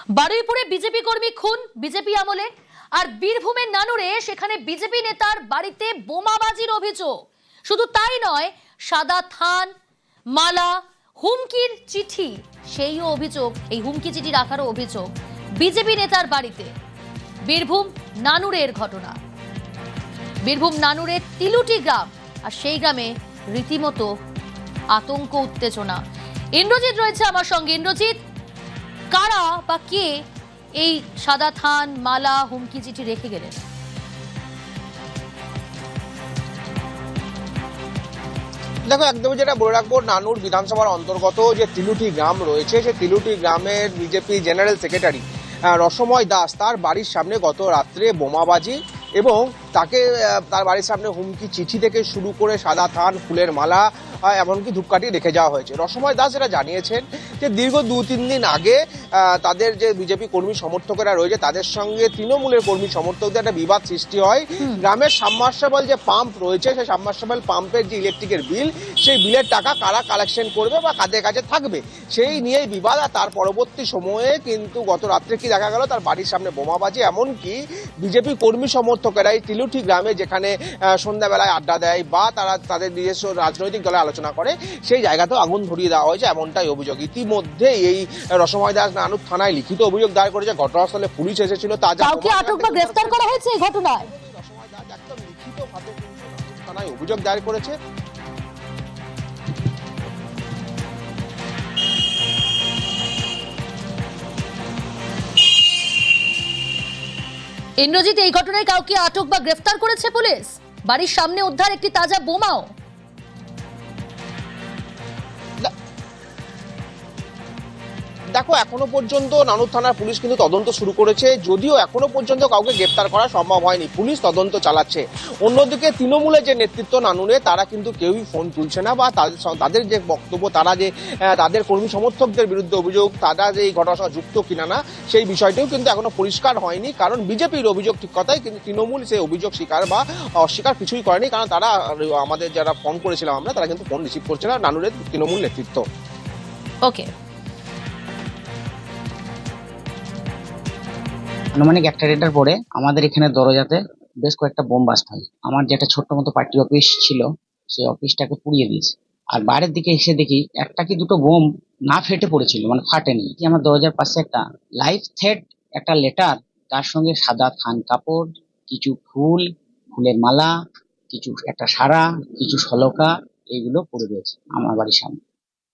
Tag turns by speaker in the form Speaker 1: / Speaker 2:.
Speaker 1: বারুইপুরে BJP কর্মী খুন BJP আমলে। আর বীরভূমের নানুরে সেখানে বিজেপি নেতার বাড়িতে বোমাবাজির অভিযোগ। শুধু তাই নয়, সাদা থান, মালা, হুমকির চিঠি, সেইও অভিযোগ, এই হুমকি চিঠি রাখারও অভিযোগ বিজেপি নেতার বাড়িতে। বীরভূম নানুরের ঘটনা। বীরভূম নানুরের তিলুটি গ্রাম, আর সেই গ্রামে রীতিমতো আতঙ্ক উত্তেজনা। ইন্দ্রজিৎ রয়েছে আমার সঙ্গে। ইন্দ্রজিৎ, কারা বা কে এই সাদা থান, মালা, হুমকি চিঠি রেখে গেলেন?
Speaker 2: দেখো, একদমই যেটা বলে রাখবো, নানুর বিধানসভার অন্তর্গত যে তিলুটি গ্রাম রয়েছে, সেই তিলুটি গ্রামের বিজেপি জেনারেল সেক্রেটারি রসময় দাস, তার বাড়ির সামনে গত রাত্রে বোমাবাজি এবং তাকে তার বাড়ির সামনে হুমকি চিঠি থেকে শুরু করে সাদা থান, ফুলের মালা, এমনকি ধূপকাঠি রেখে যাওয়া হয়েছে। রসময় দাস এরা জানিয়েছেন যে দীর্ঘ 2-3 দিন আগে তাদের যে বিজেপি কর্মী সমর্থকেরা রয়েছে তাদের সঙ্গে তৃণমূলের কর্মী সমর্থকদের একটা বিবাদ সৃষ্টি হয়। গ্রামের সাবমার্সিবল যে পাম্প রয়েছে, সেই সাবমার্সিবল পাম্পের যে ইলেকট্রিকের বিল, সেই বিলের টাকা কারা কালেকশন করবে বা কাদের কাছে থাকবে, সেই নিয়েই বিবাদ। আর তার পরবর্তী সময়ে কিন্তু গত রাত্রে কি দেখা গেল, তার বাড়ির সামনে বোমাবাজি, এমনকি বিজেপি কর্মী সমর্থকেরা এই তিলুটি গ্রামে যেখানে সন্ধ্যাবেলায় আড্ডা দেয় বা তারা তাদের নিজস্ব রাজনৈতিক দলে আলোচনা করে, সেই জায়গাতেও আগুন ধরিয়ে দেওয়া হয়েছে, এমনটাই অভিযোগ। ইতিমধ্যে এই রসময় দাস নানুর থানায় লিখিত অভিযোগ দায়ের করেছে। ঘটনাস্থলে পুলিশ এসেছিল।
Speaker 1: কাউকে আটক বা গ্রেফতার করা হয়েছে এই ঘটনায়?
Speaker 2: রসময় দাস একদম লিখিতভাবে থানায় অভিযোগ দায়ের করেছে।
Speaker 1: ইন্দ্রজিৎ, এই ঘটনায় কাউকে আটক বা গ্রেফতার করেছে পুলিশ? বাড়ির সামনে উদ্ধার একটি তাজা বোমাও।
Speaker 2: দেখো, এখনো পর্যন্ত নানুর থানার পুলিশ কিন্তু তদন্ত শুরু করেছে, যদিও এখনো পর্যন্ত কাউকে গ্রেপ্তার করা সম্ভব হয়নি। পুলিশ তদন্ত চালাচ্ছে। অন্যদিকে তৃণমূলের যে নেতৃত্ব নানুরে, তারা কিন্তু কেউই ফোন তুলছে না বা তাদের যে বক্তব্য, তারা যে তাদের কর্মী সমর্থকদের বিরুদ্ধে অভিযোগ, তারা যে এই ঘটনার সঙ্গে যুক্ত কিনা না, সেই বিষয়টিও কিন্তু এখনো পরিষ্কার হয়নি। কারণ বিজেপির অভিযোগ ঠিক কথাই, কিন্তু তৃণমূল সেই অভিযোগ স্বীকার বা অস্বীকার কিছুই করেনি। কারণ তারা, আমাদের যারা ফোন করেছিলাম আমরা, তারা কিন্তু ফোন রিসিভ করছে না, নানুরের তৃণমূল নেতৃত্ব।
Speaker 1: ওকে।
Speaker 3: আনুমানিক 1টা পরে আমাদের এখানে দরজাতে বেশ কয়েকটা বোম বাস্ট হয়। আমার যেটা ছোট্ট মতো পার্টি অফিস ছিল, সেই অফিসটাকে পুড়িয়ে দিয়েছে। আর বাইরের দিকে এসে দেখি একটা কি দুটো বোম না ফেটে পড়েছিল, মানে ফাটেনি। আমার দরজার পাশে একটা লাইফ থ্রেট একটা লেটার, তার সঙ্গে সাদা থান কাপড়, কিছু ফুল, ফুলের মালা, কিছু একটা সারা, কিছু সলকা, এইগুলো পড়ে রয়েছে আমার বাড়ির সামনে।